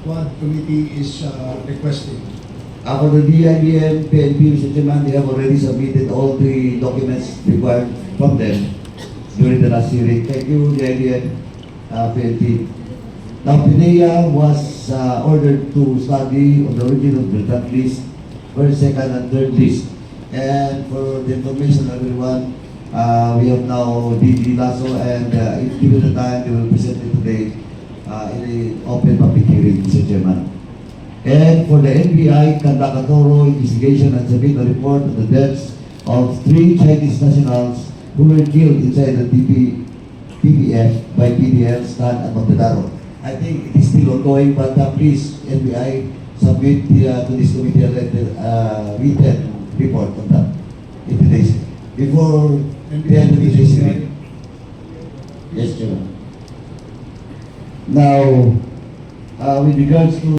Quad Committee is requesting. For the DIBM, PNP, Mr. Chairman, they have already submitted all the documents required from them during the last hearing. Thank you, DIBM, PNP. Now, PIDEA was ordered to study on the origin of the draft list, first, second, and third list. And for the information of everyone, we have now DG Lasso, and if given the time, they will present it today in the open public hearing, Mr. Chairman. And for the NBI, conduct a thorough investigation and submit a report on the deaths of 3 Chinese nationals who were killed inside the PPF by PDL, Stan, and Montedaro. I think it is still ongoing, but please, NBI, submit to this committee a written report on that in today's, before the end of today's hearing. Yes, Chairman. Now, with regards to